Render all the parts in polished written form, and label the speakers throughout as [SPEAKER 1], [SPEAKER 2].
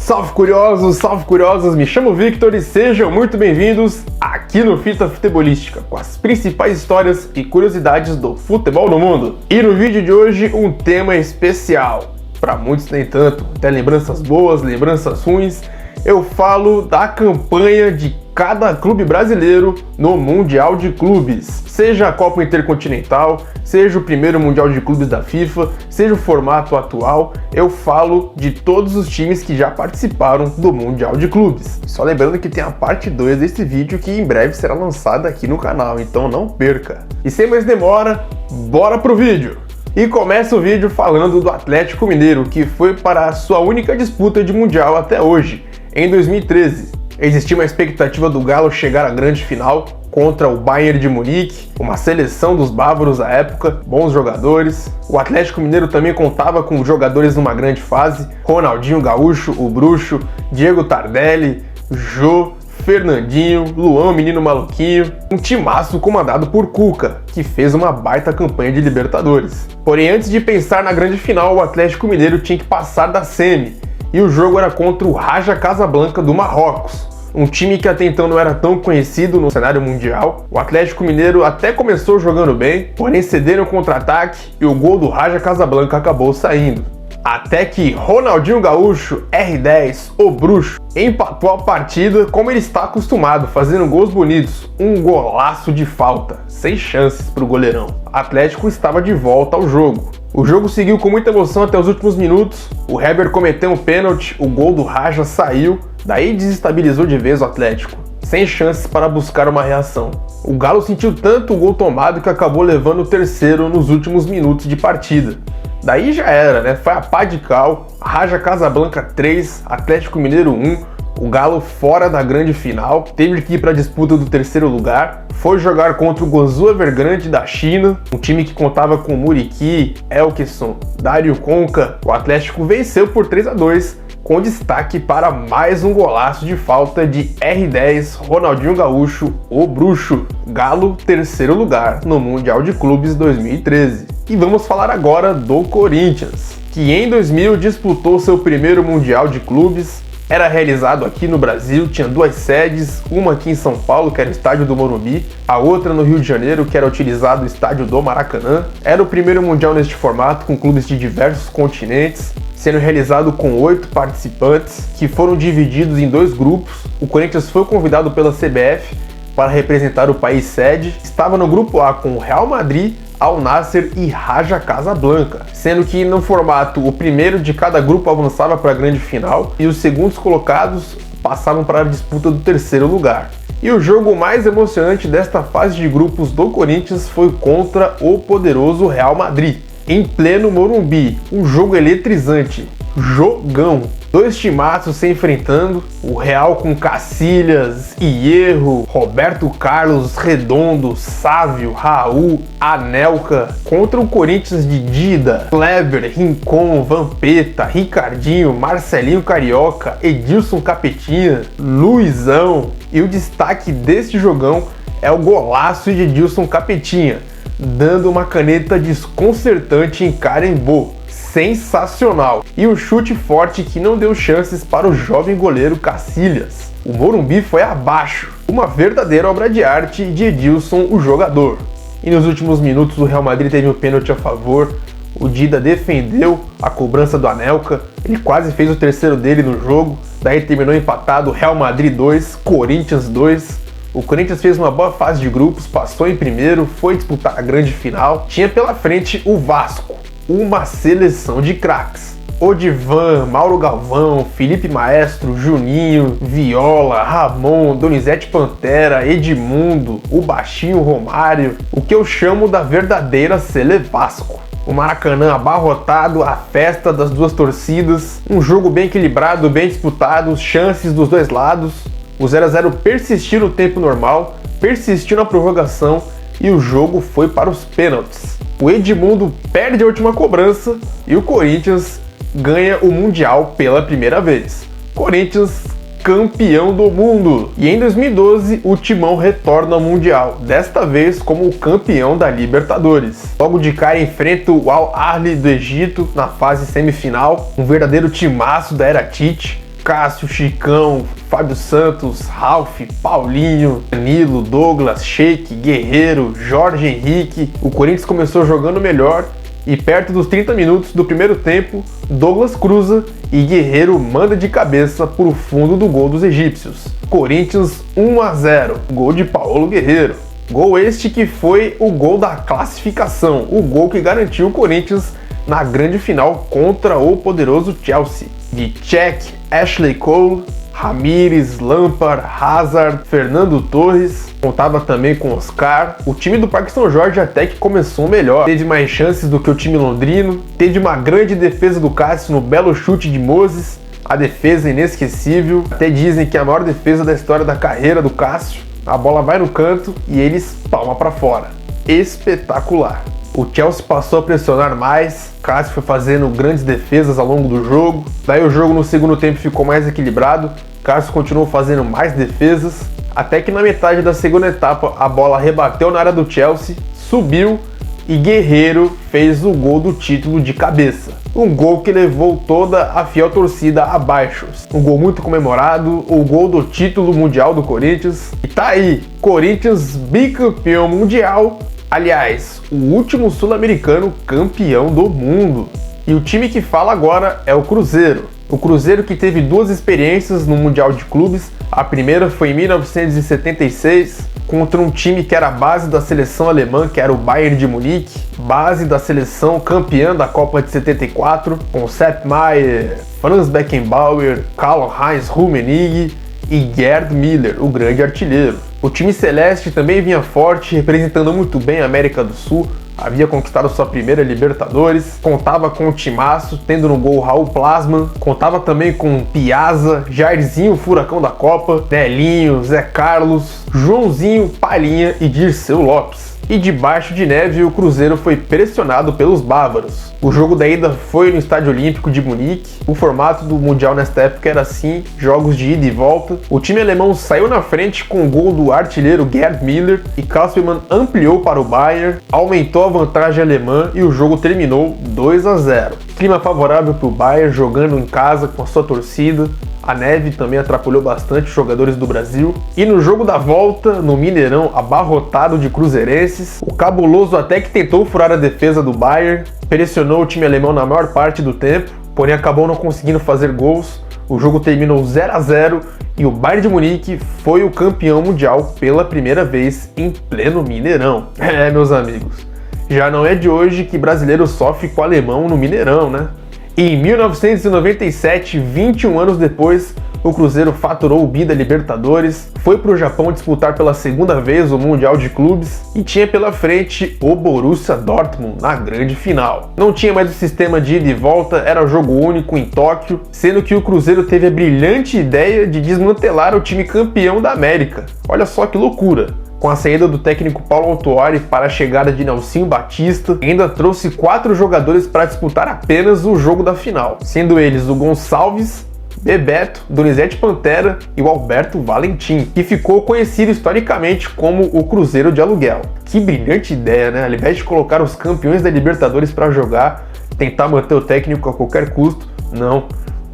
[SPEAKER 1] Salve curiosas, me chamo Victor e sejam muito bem-vindos aqui no Fita Futebolística, com as principais histórias e curiosidades do futebol no mundo. E no vídeo de hoje, um tema especial, para muitos nem tanto, até lembranças boas, lembranças ruins. Eu falo da campanha de cada clube brasileiro no Mundial de Clubes, seja a Copa Intercontinental, seja o primeiro Mundial de Clubes da FIFA, seja o formato atual. Eu falo de todos os times que já participaram do Mundial de Clubes. Só lembrando que tem a parte 2 desse vídeo que em breve será lançada aqui no canal, então não perca. E sem mais demora, bora pro vídeo! E começa o vídeo falando do Atlético Mineiro, que foi para a sua única disputa de Mundial até hoje, em 2013. Existia uma expectativa do Galo chegar à grande final contra o Bayern de Munique, uma seleção dos bávaros à época, bons jogadores. O Atlético Mineiro também contava com jogadores numa grande fase: Ronaldinho Gaúcho, o Bruxo, Diego Tardelli, Jô, Fernandinho, Luan, menino maluquinho, um timaço comandado por Cuca, que fez uma baita campanha de Libertadores. Porém, antes de pensar na grande final, o Atlético Mineiro tinha que passar da semi, e o jogo era contra o Raja Casablanca do Marrocos, um time que até então não era tão conhecido no cenário mundial. O Atlético Mineiro até começou jogando bem, porém cederam o contra-ataque e o gol do Raja Casablanca acabou saindo. Até que Ronaldinho Gaúcho, R10, o Bruxo, empatou a partida como ele está acostumado, fazendo gols bonitos, um golaço de falta, sem chances para o goleirão. O Atlético estava de volta ao jogo. O jogo seguiu com muita emoção até os últimos minutos. O Heber cometeu um pênalti, o gol do Raja saiu, daí desestabilizou de vez o Atlético, sem chances para buscar uma reação. O Galo sentiu tanto o gol tomado que acabou levando o terceiro nos últimos minutos de partida. Daí já era, né? Foi a pá de cal, Raja Casablanca 3, Atlético Mineiro 1, o Galo fora da grande final, teve que ir para a disputa do terceiro lugar, foi jogar contra o Guangzhou Evergrande da China, um time que contava com Muriqi, Elkeson, Dário Conca. O Atlético venceu por 3-2, com destaque para mais um golaço de falta de R10, Ronaldinho Gaúcho, o Bruxo. Galo, terceiro lugar no Mundial de Clubes 2013. E vamos falar agora do Corinthians, que em 2000 disputou seu primeiro Mundial de Clubes. Era realizado aqui no Brasil, tinha duas sedes, uma aqui em São Paulo, que era o estádio do Morumbi, a outra no Rio de Janeiro, que era utilizado o estádio do Maracanã. Era o primeiro Mundial neste formato, com clubes de diversos continentes, sendo realizado com 8 participantes, que foram divididos em 2 grupos. O Corinthians foi convidado pela CBF para representar o país sede. Estava no grupo A com o Real Madrid, Al Nassr e Raja Casablanca, sendo que no formato o primeiro de cada grupo avançava para a grande final e os segundos colocados passavam para a disputa do terceiro lugar. E o jogo mais emocionante desta fase de grupos do Corinthians foi contra o poderoso Real Madrid, em pleno Morumbi, um jogo eletrizante, jogão. 2 timaços se enfrentando, o Real com Cacilhas, Hierro, Roberto Carlos, Redondo, Sávio, Raul, Anelka, contra o Corinthians de Dida, Kleber, Rincon, Vampeta, Ricardinho, Marcelinho Carioca, Edilson Capetinha, Luizão. E o destaque deste jogão é o golaço de Edilson Capetinha, dando uma caneta desconcertante em Carembô. Sensacional! E o chute forte que não deu chances para o jovem goleiro Cacilhas. O Morumbi foi abaixo, uma verdadeira obra de arte de Edilson, o jogador. E nos últimos minutos o Real Madrid teve um pênalti a favor, o Dida defendeu a cobrança do Anelka, ele quase fez o terceiro dele no jogo, daí terminou empatado, Real Madrid 2, Corinthians 2. O Corinthians fez uma boa fase de grupos, passou em primeiro, foi disputar a grande final, tinha pela frente o Vasco, uma seleção de craques. Odivan, Mauro Galvão, Felipe Maestro, Juninho, Viola, Ramon, Donizete Pantera, Edmundo, o baixinho Romário, o que eu chamo da verdadeira Sele Vasco. O Maracanã abarrotado, a festa das duas torcidas, um jogo bem equilibrado, bem disputado, chances dos dois lados. O 0-0 persistiu no tempo normal, persistiu na prorrogação e o jogo foi para os pênaltis. O Edmundo perde a última cobrança e o Corinthians ganha o Mundial pela primeira vez. Corinthians campeão do mundo. E em 2012 o Timão retorna ao Mundial, desta vez como campeão da Libertadores. Logo de cara enfrenta o Al Ahly do Egito na fase semifinal, um verdadeiro timaço da era Tite. Cássio, Chicão, Fábio Santos, Ralf, Paulinho, Danilo, Douglas, Sheik, Guerreiro, Jorge Henrique. O Corinthians começou jogando melhor e perto dos 30 minutos do primeiro tempo, Douglas cruza e Guerreiro manda de cabeça para o fundo do gol dos egípcios. Corinthians 1-0, gol de Paulo Guerreiro. Gol este que foi o gol da classificação, o gol que garantiu o Corinthians na grande final contra o poderoso Chelsea. De Cech, Ashley Cole, Ramires, Lampard, Hazard, Fernando Torres, contava também com Oscar. O time do Parque São Jorge até que começou melhor, teve mais chances do que o time londrino, teve uma grande defesa do Cássio no belo chute de Moses, a defesa inesquecível, até dizem que é a maior defesa da história da carreira do Cássio. A bola vai no canto e ele espalma para fora. Espetacular. O Chelsea passou a pressionar mais, Cássio foi fazendo grandes defesas ao longo do jogo, daí o jogo no segundo tempo ficou mais equilibrado, Cássio continuou fazendo mais defesas, até que na metade da segunda etapa a bola rebateu na área do Chelsea, subiu e Guerreiro fez o gol do título de cabeça. Um gol que levou toda a fiel torcida abaixo. Um gol muito comemorado, o gol do título mundial do Corinthians. E tá aí, Corinthians bicampeão mundial. Aliás, o último sul-americano campeão do mundo. E o time que fala agora é o Cruzeiro. O Cruzeiro que teve duas experiências no Mundial de Clubes. A primeira foi em 1976, contra um time que era a base da seleção alemã, que era o Bayern de Munique, base da seleção campeã da Copa de 74, com Sepp Maier, Franz Beckenbauer, Karl-Heinz Rummenigge e Gerd Müller, o grande artilheiro. O time celeste também vinha forte, representando muito bem a América do Sul, havia conquistado sua primeira Libertadores, contava com o timaço, tendo no gol Raul Plasman, contava também com Piazza, Jairzinho, furacão da Copa, Nelinho, Zé Carlos, Joãozinho, Palhinha e Dirceu Lopes. E debaixo de neve, o Cruzeiro foi pressionado pelos bávaros. O jogo da ida foi no Estádio Olímpico de Munique. O formato do Mundial nesta época era assim, jogos de ida e volta. O time alemão saiu na frente com o gol do artilheiro Gerd Müller e Kasperman ampliou para o Bayern, aumentou a vantagem alemã e o jogo terminou 2-0. Clima favorável para o Bayern, jogando em casa com a sua torcida. A neve também atrapalhou bastante os jogadores do Brasil. E no jogo da volta, no Mineirão, abarrotado de cruzeirenses, o Cabuloso até que tentou furar a defesa do Bayern, pressionou o time alemão na maior parte do tempo, porém acabou não conseguindo fazer gols. O jogo terminou 0-0 e o Bayern de Munique foi o campeão mundial pela primeira vez em pleno Mineirão. É, meus amigos, já não é de hoje que brasileiro sofre com o alemão no Mineirão, né? E em 1997, 21 anos depois, o Cruzeiro faturou o bi da Libertadores, foi para o Japão disputar pela segunda vez o Mundial de Clubes e tinha pela frente o Borussia Dortmund na grande final. Não tinha mais o sistema de ida e volta, era jogo único em Tóquio, sendo que o Cruzeiro teve a brilhante ideia de desmantelar o time campeão da América. Olha só que loucura! Com a saída do técnico Paulo Autuori para a chegada de Nelsinho Batista, ainda trouxe 4 jogadores para disputar apenas o jogo da final, sendo eles o Gonçalves, Bebeto, Donizete Pantera e o Alberto Valentim, que ficou conhecido historicamente como o Cruzeiro de Aluguel. Que brilhante ideia, né? Ao invés de colocar os campeões da Libertadores para jogar, tentar manter o técnico a qualquer custo, não.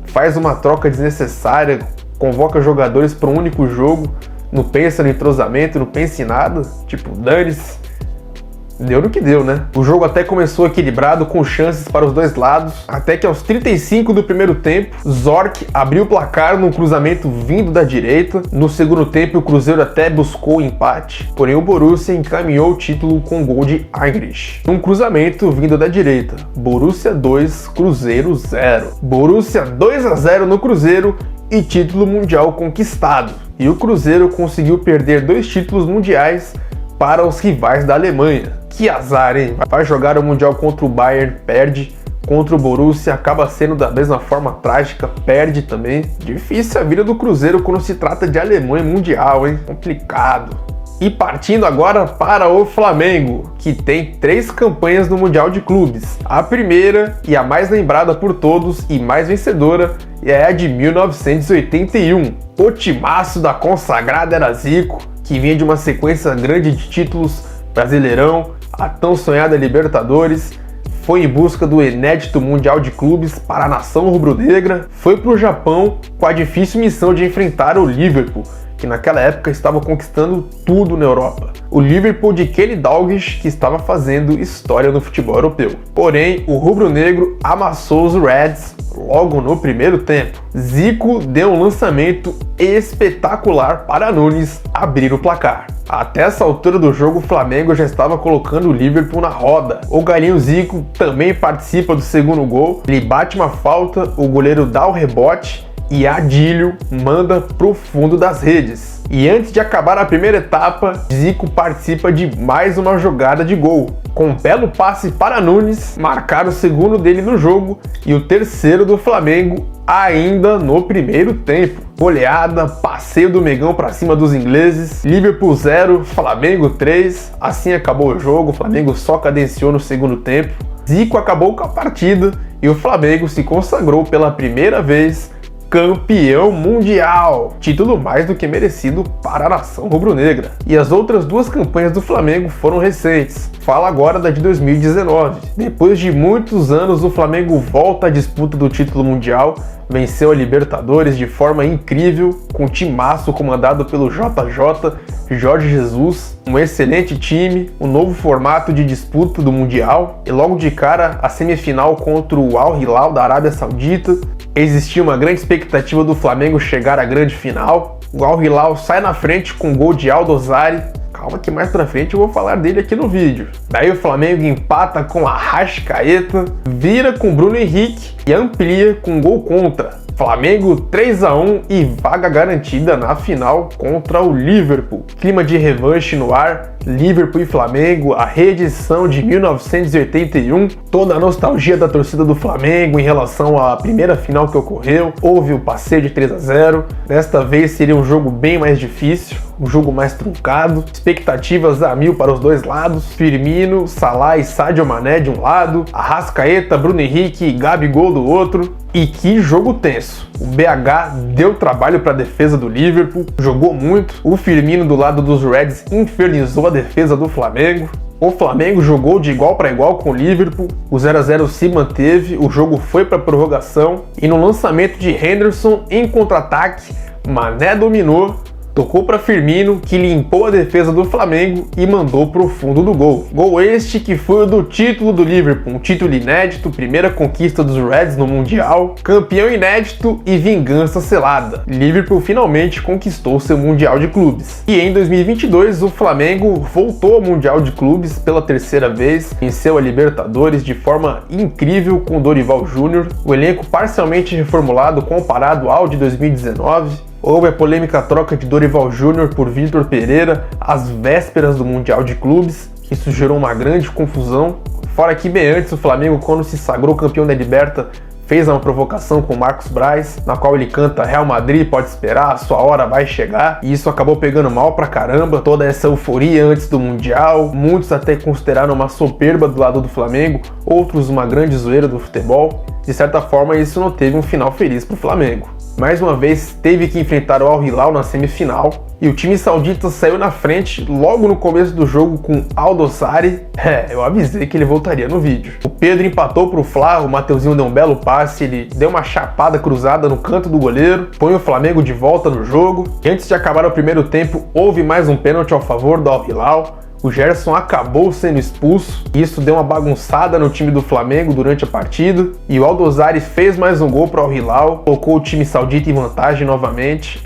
[SPEAKER 1] Faz uma troca desnecessária, convoca jogadores para um único jogo, não pensa no entrosamento, não pensa em nada, tipo, dane-se. Deu no que deu, né? O jogo até começou equilibrado, com chances para os dois lados, até que aos 35 do primeiro tempo, Zorc abriu o placar num cruzamento vindo da direita. No segundo tempo, o Cruzeiro até buscou o empate, porém o Borussia encaminhou o título com gol de Heinrich. Um cruzamento vindo da direita, Borussia 2, Cruzeiro 0. Borussia 2-0 no Cruzeiro e título mundial conquistado. E o Cruzeiro conseguiu perder 2 títulos mundiais para os rivais da Alemanha. Que azar, hein? Vai jogar o Mundial contra o Bayern, perde. Contra o Borussia, acaba sendo da mesma forma trágica, perde também. Difícil a vida do Cruzeiro quando se trata de Alemanha Mundial, hein? Complicado. E partindo agora para o Flamengo, que tem 3 campanhas no Mundial de Clubes. A primeira, e a mais lembrada por todos e mais vencedora, é a de 1981. O timaço da consagrada era Zico, que vinha de uma sequência grande de títulos, Brasileirão, a tão sonhada Libertadores. foi em busca do inédito Mundial de Clubes para a nação rubro-negra, foi para o Japão com a difícil missão de enfrentar o Liverpool, que naquela época estava conquistando tudo na Europa. O Liverpool de Kenny Dalglish, que estava fazendo história no futebol europeu. Porém, o rubro-negro amassou os Reds logo no primeiro tempo. Zico deu um lançamento espetacular para Nunes abrir o placar. Até essa altura do jogo, o Flamengo já estava colocando o Liverpool na roda. O galinho Zico também participa do segundo gol. Ele bate uma falta, o goleiro dá o rebote e Adílio manda pro fundo das redes. E antes de acabar a primeira etapa, Zico participa de mais uma jogada de gol. Com um belo passe para Nunes, marcar o segundo dele no jogo e o terceiro do Flamengo ainda no primeiro tempo. Goleada, passeio do Megão para cima dos ingleses, Liverpool 0, Flamengo 3. Assim acabou o jogo, o Flamengo só cadenciou no segundo tempo. Zico acabou com a partida e o Flamengo se consagrou pela primeira vez campeão mundial, título mais do que merecido para a nação rubro-negra. E as outras duas campanhas do Flamengo foram recentes. Fala agora da de 2019. Depois de muitos anos, o Flamengo volta à disputa do título mundial, venceu a Libertadores de forma incrível, com um timaço comandado pelo JJ, Jorge Jesus, um excelente time, um novo formato de disputa do Mundial e logo de cara a semifinal contra o Al Hilal da Arábia Saudita. Existia uma grande expectativa do Flamengo chegar à grande final. O Al Hilal sai na frente com um gol de Aldozari. Calma que mais pra frente eu vou falar dele aqui no vídeo. Daí o Flamengo empata com a Arrascaeta, vira com Bruno Henrique e amplia com um gol contra. Flamengo 3-1 e vaga garantida na final contra o Liverpool. Clima de revanche no ar, Liverpool e Flamengo, a reedição de 1981, toda a nostalgia da torcida do Flamengo em relação à primeira final que ocorreu, houve o passeio de 3-0, desta vez seria um jogo bem mais difícil, um jogo mais truncado, expectativas a mil para os dois lados, Firmino, Salah e Sadio Mané de um lado, Arrascaeta, Bruno Henrique e Gabigol do outro. E que jogo tenso. O BH deu trabalho para a defesa do Liverpool, jogou muito. O Firmino do lado dos Reds infernizou a defesa do Flamengo. O Flamengo jogou de igual para igual com o Liverpool. O 0-0 se manteve, o jogo foi para prorrogação e no lançamento de Henderson em contra-ataque, Mané dominou, tocou para Firmino, que limpou a defesa do Flamengo e mandou para o fundo do gol. Gol este que foi o do título do Liverpool, um título inédito, primeira conquista dos Reds no Mundial, campeão inédito e vingança selada. Liverpool finalmente conquistou seu Mundial de Clubes. E em 2022 o Flamengo voltou ao Mundial de Clubes pela terceira vez, venceu a Libertadores de forma incrível com o Dorival Júnior, o elenco parcialmente reformulado comparado ao de 2019. Houve a polêmica troca de Dorival Júnior por Vitor Pereira às vésperas do Mundial de Clubes. Isso gerou uma grande confusão. Fora que bem antes o Flamengo, quando se sagrou campeão da Liberta, fez uma provocação com o Marcos Braz, na qual ele canta Real Madrid pode esperar, a sua hora vai chegar, e isso acabou pegando mal pra caramba, toda essa euforia antes do Mundial, muitos até consideraram uma soberba do lado do Flamengo, outros uma grande zoeira do futebol. De certa forma isso não teve um final feliz pro Flamengo. Mais uma vez teve que enfrentar o Al Hilal na semifinal e o time saudita saiu na frente logo no começo do jogo com Aldozari. Eu avisei que ele voltaria no vídeo. O Pedro empatou pro Fla, o Mateuzinho deu um belo passe, ele deu uma chapada cruzada no canto do goleiro, põe o Flamengo de volta no jogo. E antes de acabar o primeiro tempo, houve mais um pênalti ao favor do Al Hilal. O Gerson acabou sendo expulso e isso deu uma bagunçada no time do Flamengo durante a partida. E o Aldozari fez mais um gol para o Al Hilal, colocou o time saudita em vantagem novamente.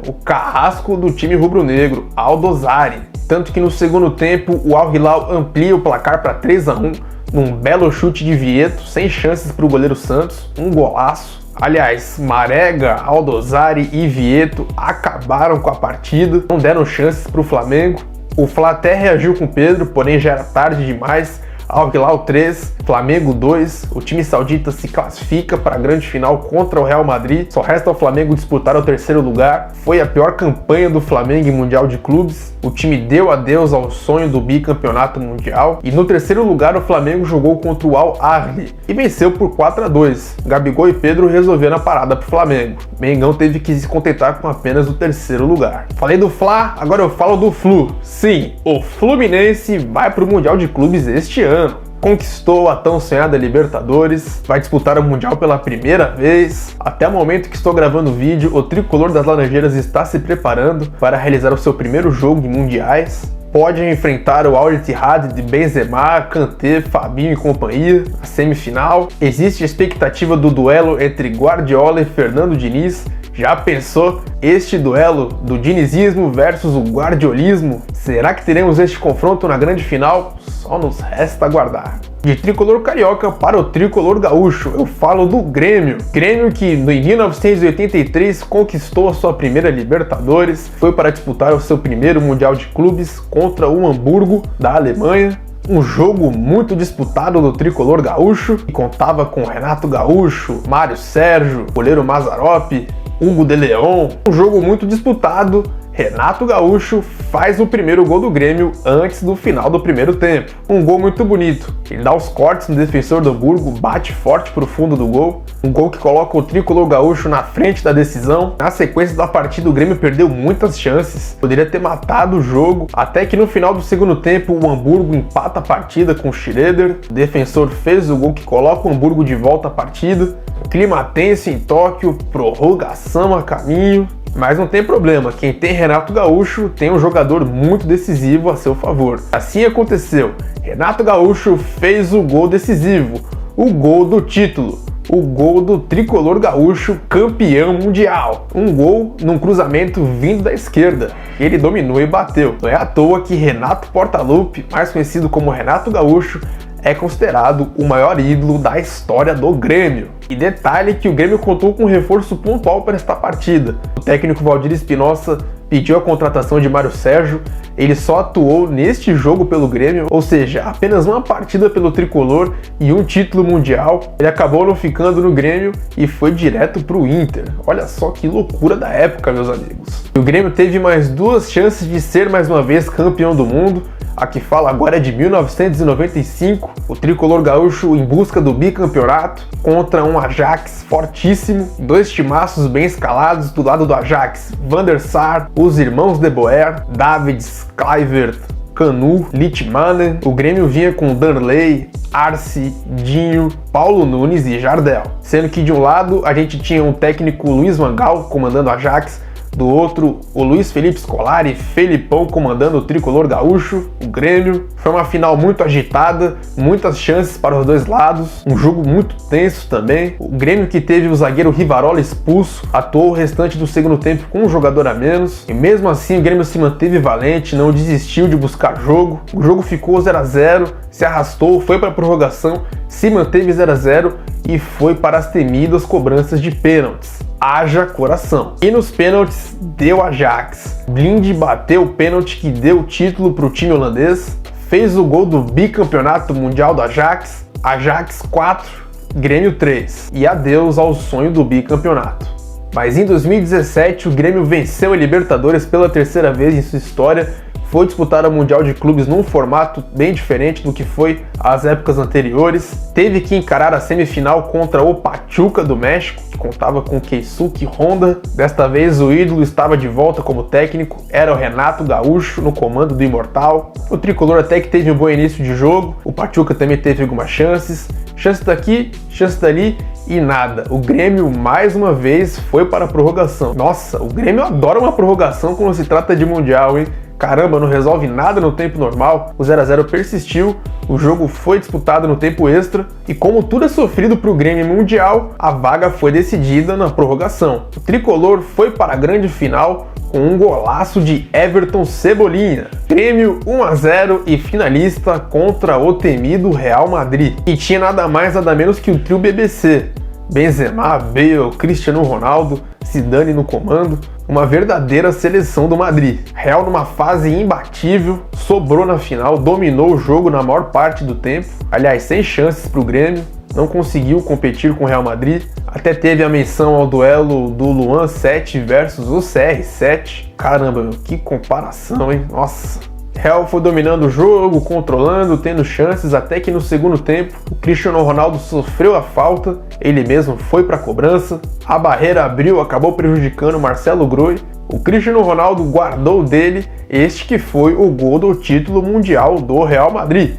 [SPEAKER 1] O carrasco do time rubro-negro, Aldozari. Tanto que no segundo tempo o Al Hilal amplia o placar para 3-1, num belo chute de Vieto, sem chances para o goleiro Santos, um golaço. Aliás, Marega, Aldozari e Vieto acabaram com a partida, não deram chances para o Flamengo. O Fla até reagiu com o Pedro, porém já era tarde demais. Al Hilal 3, Flamengo 2, o time saudita se classifica para a grande final contra o Real Madrid. Só resta ao Flamengo disputar o terceiro lugar. Foi a pior campanha do Flamengo em Mundial de Clubes. O time deu adeus ao sonho do bicampeonato mundial. E no terceiro lugar o Flamengo jogou contra o Al Ahly e venceu por 4-2. Gabigol e Pedro resolveram a parada para o Flamengo. Mengão teve que se contentar com apenas o terceiro lugar. Falei do Fla, agora eu falo do Flu. Sim, o Fluminense vai para o Mundial de Clubes este ano. conquistou a tão sonhada Libertadores, vai disputar o Mundial pela primeira vez. Até o momento que estou gravando o vídeo, o tricolor das Laranjeiras está se preparando para realizar o seu primeiro jogo em mundiais. Pode enfrentar o Al Ittihad de Benzema, Kanté, Fabinho e companhia na semifinal. Existe a expectativa do duelo entre Guardiola e Fernando Diniz. Já pensou este duelo do dinizismo versus o guardiolismo? Será que teremos este confronto na grande final? Só nos resta aguardar. De tricolor carioca para o tricolor gaúcho, eu falo do Grêmio. Grêmio que em 1983 conquistou a sua primeira Libertadores, foi para disputar o seu primeiro Mundial de Clubes contra o Hamburgo da Alemanha. Um jogo muito disputado do tricolor gaúcho, que contava com Renato Gaúcho, Mário Sérgio, goleiro Mazzaropi, Hugo de Leon. Um jogo muito disputado. Renato Gaúcho faz o primeiro gol do Grêmio antes do final do primeiro tempo. Um gol muito bonito. Ele dá os cortes no defensor do Hamburgo, bate forte para o fundo do gol. Um gol que coloca o tricolor gaúcho na frente da decisão. Na sequência da partida, o Grêmio perdeu muitas chances. Poderia ter matado o jogo. Até que no final do segundo tempo, o Hamburgo empata a partida com o Schroeder. O defensor fez o gol que coloca o Hamburgo de volta à partida. Clima tenso em Tóquio, prorrogação a caminho. Mas não tem problema, quem tem Renato Gaúcho tem um jogador muito decisivo a seu favor. Assim aconteceu, Renato Gaúcho fez o gol decisivo, o gol do título, o gol do tricolor gaúcho campeão mundial. Um gol num cruzamento vindo da esquerda, ele dominou e bateu. Não é à toa que Renato Portaluppi, mais conhecido como Renato Gaúcho, é considerado o maior ídolo da história do Grêmio. E detalhe que o Grêmio contou com um reforço pontual para esta partida. O técnico Valdir Espinosa pediu a contratação de Mário Sérgio, ele só atuou neste jogo pelo Grêmio, ou seja, apenas uma partida pelo tricolor e um título mundial. Ele acabou não ficando no Grêmio e foi direto para o Inter. Olha só que loucura da época, meus amigos. O Grêmio teve mais duas chances de ser mais uma vez campeão do mundo. A que fala agora é de 1995, o tricolor gaúcho em busca do bicampeonato contra um Ajax fortíssimo, dois timaços bem escalados do lado do Ajax, Van der Sar, os irmãos De Boer, Davids, Kluivert, Canu, Litmanen. O Grêmio vinha com Danley, Arce, Dinho, Paulo Nunes e Jardel, sendo que de um lado a gente tinha um técnico Luiz Van Gaal comandando o Ajax, do outro, o Luiz Felipe Scolari, Felipão comandando o tricolor gaúcho, o Grêmio. Foi uma final muito agitada, muitas chances para os dois lados, um jogo muito tenso também. O Grêmio, que teve o zagueiro Rivarola expulso, atuou o restante do segundo tempo com um jogador a menos, e mesmo assim o Grêmio se manteve valente, não desistiu de buscar jogo. O jogo ficou 0 a 0, se arrastou, foi para a prorrogação, se manteve 0 a 0 e foi para as temidas cobranças de pênaltis. Haja coração. E nos pênaltis deu Ajax. Blind bateu o pênalti que deu o título para o time holandês, fez o gol do bicampeonato mundial do Ajax. Ajax 4, Grêmio 3. E adeus ao sonho do bicampeonato. Mas em 2017 o Grêmio venceu a Libertadores pela terceira vez em sua história. Foi disputar o Mundial de Clubes num formato bem diferente do que foi as épocas anteriores. Teve que encarar a semifinal contra o Pachuca do México, que contava com Keisuke Honda. Desta vez o ídolo estava de volta como técnico, era o Renato Gaúcho no comando do Imortal. O tricolor até que teve um bom início de jogo, o Pachuca também teve algumas chances. Chance daqui, chance dali e nada. O Grêmio mais uma vez foi para a prorrogação. Nossa, o Grêmio adora uma prorrogação quando se trata de Mundial, hein? Caramba, não resolve nada no tempo normal, o 0 a 0 persistiu, o jogo foi disputado no tempo extra e como tudo é sofrido para o Grêmio Mundial, a vaga foi decidida na prorrogação. O tricolor foi para a grande final com um golaço de Everton Cebolinha. Grêmio 1 a 0 e finalista contra o temido Real Madrid. E tinha nada mais nada menos que o trio BBC. Benzema, Bale, Cristiano Ronaldo, Zidane no comando, uma verdadeira seleção do Madrid. Real numa fase imbatível, sobrou na final, dominou o jogo na maior parte do tempo, aliás, sem chances para o Grêmio, não conseguiu competir com o Real Madrid, até teve a menção ao duelo do Luan 7 versus o CR7. Caramba, meu, que comparação, hein? Nossa! Real foi dominando o jogo, controlando, tendo chances, até que no segundo tempo o Cristiano Ronaldo sofreu a falta, ele mesmo foi para a cobrança, a barreira abriu, acabou prejudicando o Marcelo Groi, o Cristiano Ronaldo guardou dele, este que foi o gol do título mundial do Real Madrid.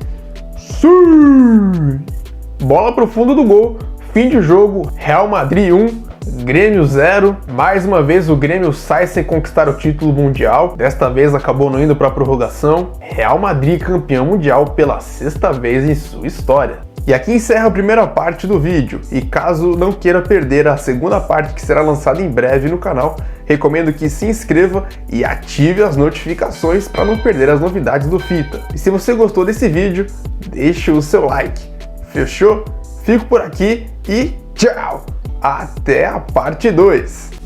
[SPEAKER 1] Sim! Bola pro fundo do gol, fim de jogo, Real Madrid 1, Grêmio 0, mais uma vez o Grêmio sai sem conquistar o título mundial, desta vez acabou não indo para a prorrogação, Real Madrid campeão mundial pela 6ª vez em sua história. E aqui encerra a primeira parte do vídeo, e caso não queira perder a segunda parte que será lançada em breve no canal, recomendo que se inscreva e ative as notificações para não perder as novidades do Fita. E se você gostou desse vídeo, deixe o seu like. Fechou? Fico por aqui e tchau! Até a parte 2!